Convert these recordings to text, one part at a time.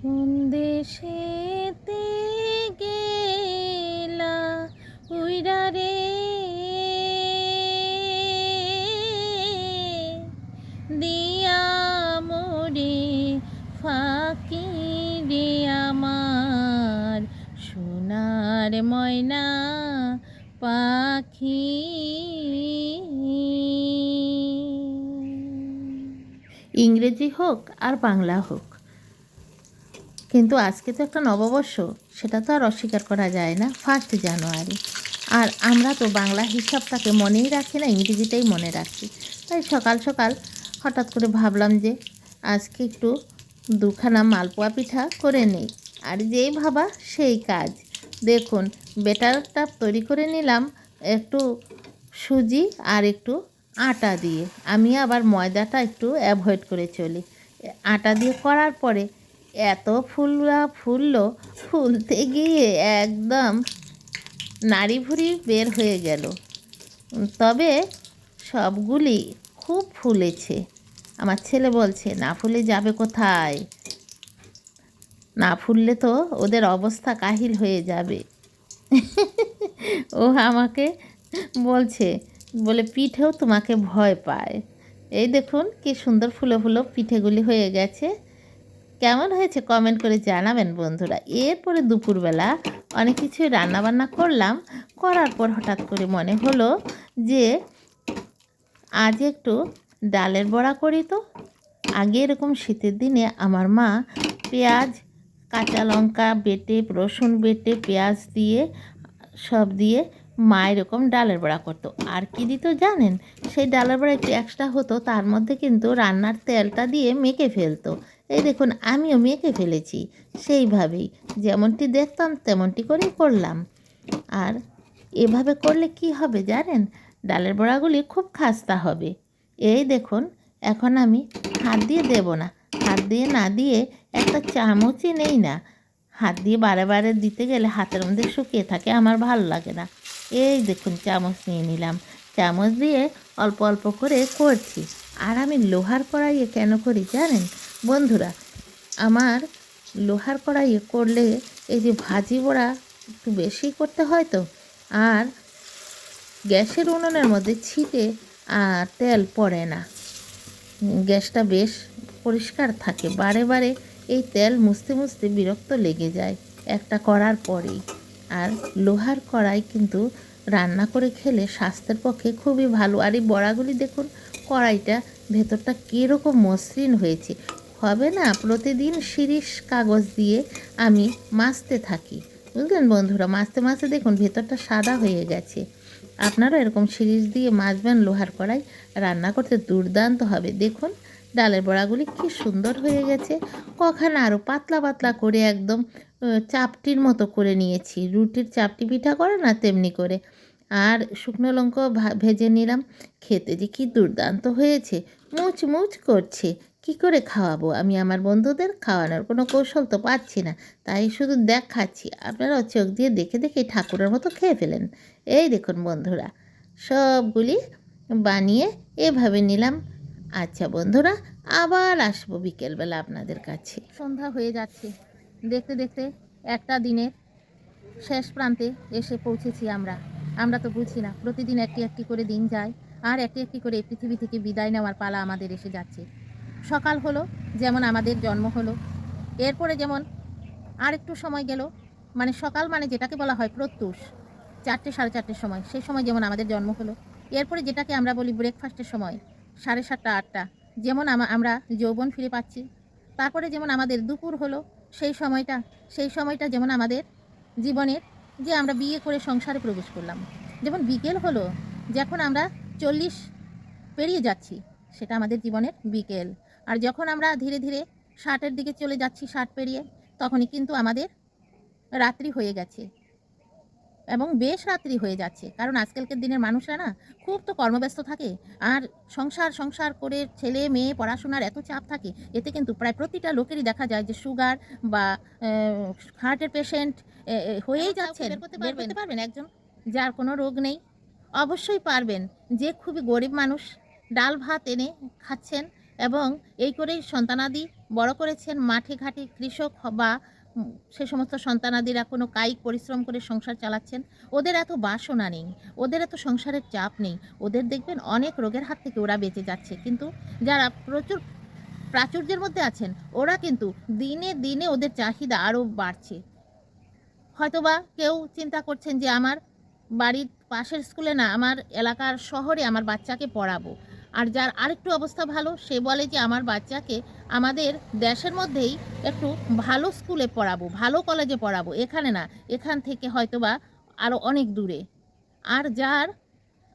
কোন দেশেতে গেলা উইরা রে, দিয়া মোরে ফাঁকি রে আমার সোনার ময়না পাখি। ইংরেজি হোক আর বাংলা হোক, কিন্তু আজকে তো একটা নববর্ষ, সেটা তো আর অস্বীকার করা যায় না, 1 জানুয়ারি। আর আমরা তো বাংলা হিসাবটাকে মনেই রাখি না, ইংরেজিটাই মনে রাখি। তাই সকাল সকাল হঠাৎ করে ভাবলাম যে আজকে একটু 2খানা মালপোয়া পিঠা করে নেই। আর যেই ভাবা সেই কাজ। দেখুন, বেটারটা তৈরি করে নিলাম একটু সুজি আর একটু আটা দিয়ে। আমি আবার ময়দাটা একটু অ্যাভয়েড করে চলি। আটা দিয়ে করার পরে এত ফুললো, ফুলতে গিয়ে একদম নাড়ি ভুড়ি বের হয়ে গেল। তবে সবগুলি খুব ফুলেছে। আমার ছেলে বলছে, না ফুলে যাবে কোথায়, না ফুললে তো ওদের অবস্থা কাহিল হয়ে যাবে। ও আমাকে বলছে, বলে পিঠেও তোমাকে ভয় পায়। এই দেখুন কি সুন্দর ফুলো ফুলো পিঠেগুলি হয়ে গেছে। কেমন হয়েছে কমেন্ট করে জানাবেন বন্ধুরা। এরপরে দুপুরবেলা অনেক কিছু রান্নাবান্না করলাম। করার পর হঠাৎ করে মনে হলো যে আজ একটু ডালের বড়া করি তো। আগে এরকম শীতের দিনে আমার মা পেঁয়াজ, কাঁচা লঙ্কা বেটে, রসুন বেটে, পেঁয়াজ দিয়ে সব দিয়ে মা এরকম ডালের বড়া করতো। আর কি দিত জানেন? সেই ডালের বড়া একটু এক্সট্রা হতো, তার মধ্যে কিন্তু রান্নার তেলটা দিয়ে মেখে ফেলতো। এই দেখুন, আমিও মেখে ফেলেছি সেইভাবেই, যেমনটি দেখতাম তেমনটি করেই করলাম। আর এভাবে করলে কি হবে জানেন? ডালের বড়াগুলি খুব খাস্তা হবে। এই দেখুন, এখন আমি হাত দিয়ে দেব না, হাত দিয়ে না দিয়ে একটা চামচই নেই না। হাত দিয়ে বারে বারে দিতে গেলে হাতের মধ্যে শুকিয়ে থাকে, আমার ভালো লাগে না। এই দেখুন, চামচ নিয়ে নিলাম, চামচ দিয়ে অল্প অল্প করে করছি। আর আমি লোহার কড়াইয়ে কেন করি জানেন বন্ধুরা? আমার লোহার কড়াইয়ে করলে এই যে ভাজি বড়া একটু বেশি করতে হয় তো, আর গ্যাসের উনুনের মধ্যে ছিটে আর তেল পড়ে না, গ্যাসটা বেশ পরিষ্কার থাকে। বারে বারে এই তেল মুছতে মুছতে বিরক্ত লেগে যায় একটা করার পরেই। আর লোহার কড়াই কিন্তু রান্না করে খেলে স্বাস্থ্যের পক্ষে খুবই ভালো। আর এই বড়াগুলি দেখুন, কড়াইটা ভেতরটা কীরকম মসৃণ হয়েছে। হবে না, প্রতিদিন শিরিষ কাগজ দিয়ে আমি মাজতে থাকি, বুঝলেন বন্ধুরা? মাজতে মাজতে দেখুন ভেতরটা সাদা হয়ে গেছে। আপনারা এরকম শিরিষ দিয়ে মাজবেন লোহার কড়াই, রান্না করতে দুর্দান্ত হবে। দেখুন ডালের বড়াগুলি কি সুন্দর হয়ে গেছে। কখানা আরও পাতলা পাতলা করে একদম চাপটির মতো করে নিয়েছি, রুটির চাপটি পিঠা করে না তেমনি করে। আর শুকনো লঙ্কাও ভেজে নিলাম। খেতে যে কি দুর্দান্ত হয়েছে, মুচমুচ করছে। কি করে খাওয়াবো আমি আমার বন্ধুদের? খাওয়ানোর কোনো কৌশল তো পাচ্ছি না, তাই শুধু দেখাচ্ছি। আপনারাও চোখ দিয়ে দেখে দেখে ঠাকুরের মতো খেয়ে ফেলেন। এই দেখুন বন্ধুরা, সবগুলি বানিয়ে এভাবে নিলাম। আচ্ছা বন্ধুরা, আবার আসবো বিকেলবেলা আপনাদের কাছে। সন্ধ্যা হয়ে যাচ্ছে, দেখতে দেখতে একটা দিনের শেষ প্রান্তে এসে পৌঁছেছি আমরা। আমরা তো বুঝি না, প্রতিদিন একটি একটি করে দিন যায়, আর একটি একটি করে এই পৃথিবী থেকে বিদায় নেওয়ার পালা আমাদের এসে যাচ্ছে। সকাল হলো, যেমন আমাদের জন্ম হলো। এরপরে যেমন আর একটু সময় গেল, মানে সকাল মানে যেটাকে বলা হয় প্রত্যুষ, 4টে 4:30 সময়, সেই সময় যেমন আমাদের জন্ম হলো। এরপরে যেটাকে আমরা বলি ব্রেকফাস্টের সময়, 7:30 8টা, যেমন আমরা যৌবন ফিরে পাচ্ছি। তারপরে যেমন আমাদের দুপুর হলো, সেই সময়টা যেমন আমাদের জীবনের, যে আমরা বিয়ে করে সংসারে প্রবেশ করলাম। যেমন বিকেল হলো, যখন আমরা 40 পেরিয়ে যাচ্ছি, সেটা আমাদের জীবনের বিকেল। আর যখন আমরা ধীরে ধীরে 60-এর দিকে চলে যাচ্ছি, 60 পেরিয়ে, তখনই কিন্তু আমাদের রাত্রি হয়ে গেছে, এবং বেশ রাত্রি হয়ে যাচ্ছে। কারণ আজকালকার দিনের মানুষরা না খুব তো কর্মব্যস্ত থাকে, আর সংসার সংসার করে ছেলে মেয়ে পড়াশোনার এত চাপ থাকে, এতে কিন্তু প্রায় প্রতিটা লোকেরই দেখা যায় যে সুগার বা হার্টের পেশেন্ট হয়েই যাচ্ছে। বের করতে পারবেন একজন যার কোনো রোগ নেই? অবশ্যই পারবেন। যে খুবই গরিব মানুষ, ডাল ভাত এনে খাচ্ছেন, এবং এই করেই সন্তানাদি বড় করেছেন। মাঠে ঘাটে কৃষক বা সে সমস্ত সন্তানাদিরা কোনো কায়িক পরিশ্রম করে সংসার চালাচ্ছেন। ওদের এত বাসনা নেই, ওদের এত সংসারের চাপ নেই। ওদের দেখবেন অনেক রোগের হাত থেকে ওরা বেঁচে যাচ্ছে। কিন্তু যারা প্রচুর প্রাচুর্যের মধ্যে আছেন, ওরা কিন্তু দিনে দিনে ওদের চাহিদা আরও বাড়ছে। হয়তোবা কেউ চিন্তা করছেন যে আমার বাড়ির পাশের স্কুলে না, আমার এলাকার শহরে আমার বাচ্চাকে পড়াবো। আর যার আরেকটু অবস্থা ভালো, সে বলে যে আমার বাচ্চাকে আমাদের দেশের মধ্যেই একটু ভালো স্কুলে পড়াবো, ভালো কলেজে পড়াবো, এখানে না, এখান থেকে হয়তোবা আরও অনেক দূরে। আর যার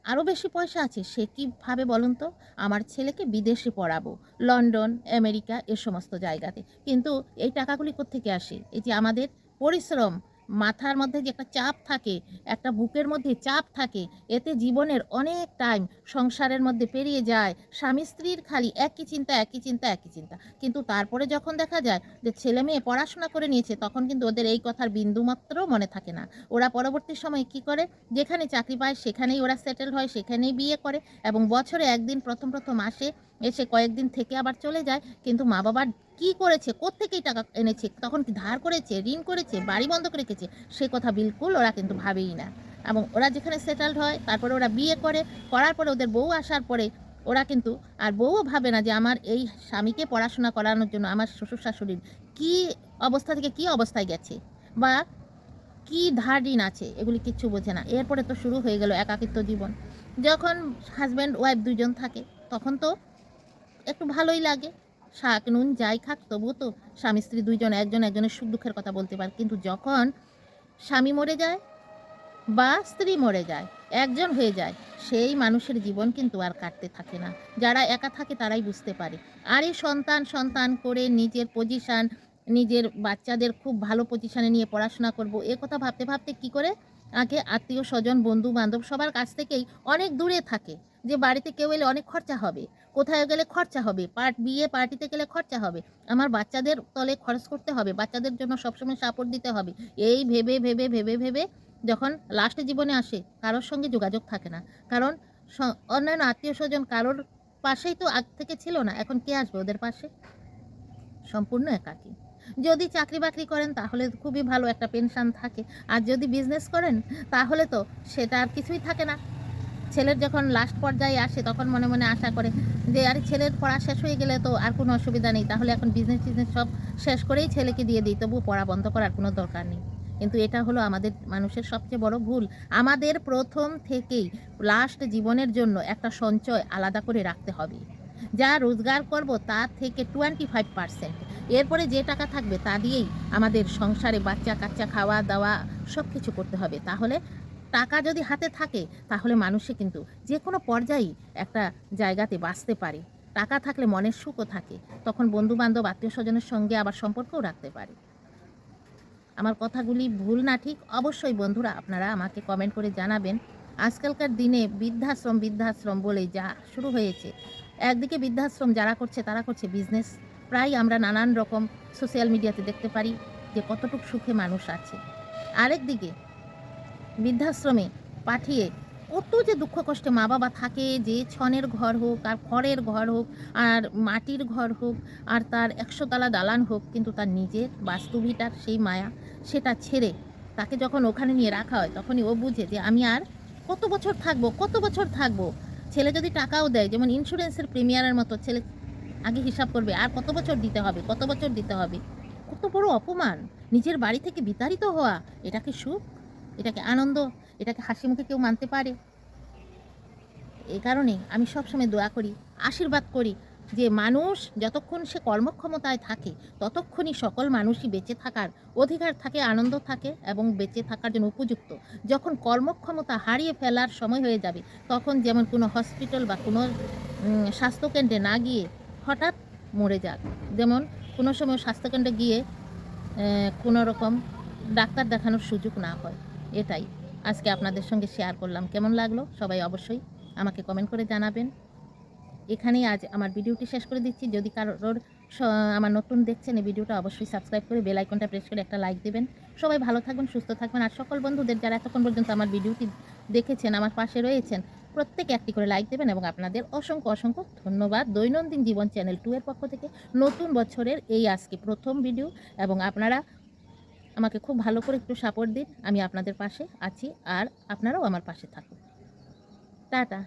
আরও বেশি পয়সা আছে, সে কী ভাবে বলুন তো, আমার ছেলেকে বিদেশে পড়াবো, লন্ডন, আমেরিকা, এ সমস্ত জায়গাতে। কিন্তু এই টাকাগুলি কোত্থেকে আসে? এই যে আমাদের পরিশ্রম, মাথার মধ্যে যে একটা চাপ থাকে, একটা বুকের মধ্যে চাপ থাকে, এতে জীবনের অনেক টাইম সংসারের মধ্যে পেরিয়ে যায়। স্বামী স্ত্রীর খালি একই চিন্তা, একই চিন্তা, একই চিন্তা। কিন্তু তারপরে যখন দেখা যায় যে ছেলে মেয়ে পড়াশোনা করে নিয়েছে, তখন কিন্তু ওদের এই কথার বিন্দুমাত্র মনে থাকে না। ওরা পরবর্তী সময়ে কী করে, যেখানে চাকরি পায় সেখানেই ওরা সেটেল হয়, সেখানেই বিয়ে করে এবং বছরে একদিন প্রথম প্রথম আসে, এসে কয়েকদিন থেকে আবার চলে যায়। কিন্তু মা বাবার কী করেছে, কোত্থেকে টাকা এনেছে, তখন কি ধার করেছে, ঋণ করেছে, বাড়ি বন্ধক রেখেছে, সে কথা বিলকুল ওরা কিন্তু ভাবেই না। এবং ওরা যেখানে সেটেলড হয়, তারপরে ওরা বিয়ে করে, করার পরে ওদের বউ আসার পরে ওরা কিন্তু আর বউও ভাবে না যে আমার এই স্বামীকে পড়াশোনা করানোর জন্য আমার শ্বশুর শাশুড়ির কী অবস্থা থেকে কী অবস্থায় গেছে বা কী ধার ঋণ আছে, এগুলি কিচ্ছু বোঝে না। এরপরে তো শুরু হয়ে গেল একাকিত্ব জীবন। যখন হাজব্যান্ড ওয়াইফ দুজন থাকে, তখন তো একটু ভালোই লাগে। শাক নুন যাই খাক, তবুও তো স্বামী স্ত্রী দুইজন একজন একজনের সুখ দুঃখের কথা বলতে পারে। কিন্তু যখন স্বামী মরে যায় বা স্ত্রী মরে যায়, একজন হয়ে যায়, সেই মানুষের জীবন কিন্তু আর কাটতে থাকে না। যারা একা থাকে তারাই বুঝতে পারে। আর এই সন্তান সন্তান করে নিজের পজিশান, নিজের বাচ্চাদের খুব ভালো পজিশানে নিয়ে পড়াশোনা করব, এ কথা ভাবতে ভাবতে কী করে আগে আত্মীয় স্বজন বন্ধু বান্ধব সবার কাছ থেকেই অনেক দূরে থাকে। যে বাড়িতে কেউ এলে অনেক খরচা হবে, কোথায় গেলে খরচা হবে, বিয়ে পার্টিতে গেলে খরচা হবে, আমার বাচ্চাদের তলে খরচ করতে হবে, বাচ্চাদের জন্য সবসময় সাপোর্ট দিতে হবে, এই ভেবে ভেবে ভেবে ভেবে যখন লাস্টে জীবনে আসে, কারোর সঙ্গে যোগাযোগ থাকে না। কারণ অন্যান্য আত্মীয় স্বজন কারোর পাশেই তো আগ থেকে ছিল না, এখন কে আসবে ওদের পাশে? সম্পূর্ণ একাকী। যদি চাকরি বাকরি করেন তাহলে খুবই ভালো, একটা পেনশন থাকে। আর যদি বিজনেস করেন তাহলে তো সেটা আর কিছুই থাকে না। ছেলের যখন লাস্ট পর্যায়ে আসে, তখন মনে মনে আশা করে যে আরে ছেলের পড়া শেষ হয়ে গেলে তো আর কোনো অসুবিধা নেই, তাহলে এখন বিজনেস টিজনেস সব শেষ করেই ছেলেকে দিয়ে দিই, তবুও পড়া বন্ধ করার কোনো দরকার নেই। কিন্তু এটা হলো আমাদের মানুষের সবচেয়ে বড় ভুল। আমাদের প্রথম থেকেই লাস্ট জীবনের জন্য একটা সঞ্চয় আলাদা করে রাখতে হবে। যা রোজগার করব তার থেকে 25%, এরপরে যে টাকা থাকবে তা দিয়েই আমাদের সংসারে বাচ্চা কাচ্চা খাওয়া দাওয়া সব কিছু করতে হবে। তাহলে টাকা যদি হাতে থাকে, তাহলে মানুষে কিন্তু যে কোনো পর্যায়েই একটা জায়গাতে বাঁচতে পারে। টাকা থাকলে মনের সুখও থাকে, তখন বন্ধুবান্ধব আত্মীয় স্বজনের সঙ্গে আবার সম্পর্কও রাখতে পারে। আমার কথাগুলি ভুল না ঠিক অবশ্যই বন্ধুরা আপনারা আমাকে কমেন্ট করে জানাবেন। আজকালকার দিনে বৃদ্ধাশ্রম বৃদ্ধাশ্রম বলেই যা শুরু হয়েছে। একদিকে বৃদ্ধাশ্রম যারা করছে তারা করছে বিজনেস। প্রায় আমরা নানান রকম সোশ্যাল মিডিয়াতে দেখতে পারি যে কতটুকু সুখে মানুষ আছে। আরেকদিকে বৃদ্ধাশ্রমে পাঠিয়ে কত যে দুঃখ কষ্টে মা বাবা থাকে, যে ছনের ঘর হোক আর খড়ের ঘর হোক আর মাটির ঘর হোক আর তার 100 তলা দালান হোক, কিন্তু তার নিজের বাস্তবিকটার সেই মায়া সেটা ছেড়ে তাকে যখন ওখানে নিয়ে রাখা হয়, তখনই ও বুঝে যে আমি আর কত বছর থাকবো, কত বছর থাকবো। ছেলে যদি টাকাও দেয়, যেমন ইন্স্যুরেন্সের প্রিমিয়ারের মতো, ছেলে আগে হিসাব করবে আর কত বছর দিতে হবে, কত বছর দিতে হবে। কত বড় অপমান! নিজের বাড়ি থেকে বিতাড়িত হওয়া, এটা কি সুখ? এটাকে আনন্দ, এটাকে হাসি মুখে কেউ মানতে পারে? এই কারণে আমি সবসময় দোয়া করি, আশীর্বাদ করি যে মানুষ যতক্ষণ সে কর্মক্ষমতায় থাকে, ততক্ষণই সকল মানুষই বেঁচে থাকার অধিকার থাকে, আনন্দ থাকে এবং বেঁচে থাকার জন্য উপযুক্ত। যখন কর্মক্ষমতা হারিয়ে ফেলার সময় হয়ে যাবে, তখন যেমন কোনো হসপিটাল বা কোনো স্বাস্থ্যকেন্দ্রে না গিয়ে হঠাৎ মরে যাক, যেমন কোনো সময় স্বাস্থ্যকেন্দ্রে গিয়ে কোনো রকম ডাক্তার দেখানোর সুযোগ না হয়। এটাই আজকে আপনাদের সঙ্গে শেয়ার করলাম। কেমন লাগলো সবাই অবশ্যই আমাকে কমেন্ট করে জানাবেন। এখানেই আজ আমার ভিডিওটি শেষ করে দিচ্ছি। যদি কারোর আমার নতুন দেখছেন, এই ভিডিওটা অবশ্যই সাবস্ক্রাইব করে বেল আইকনটা প্রেস করে একটা লাইক দেবেন। সবাই ভালো থাকবেন, সুস্থ থাকবেন। আর সকল বন্ধুদের যারা এতক্ষণ পর্যন্ত আমার ভিডিওটি দেখেছেন, আমার পাশে রয়েছেন, প্রত্যেকে একটি করে লাইক দেবেন এবং আপনাদের অসংখ্য অসংখ্য ধন্যবাদ। দৈনন্দিন জীবন চ্যানেল 2 এর পক্ষ থেকে নতুন বছরের এই আজকে প্রথম ভিডিও, এবং আপনারা আমাকে খুব ভালো করে একটু সাপোর্ট দিন। আমি আপনাদের পাশে আছি আর আপনারাও আমার পাশে থাকুন। টাটা।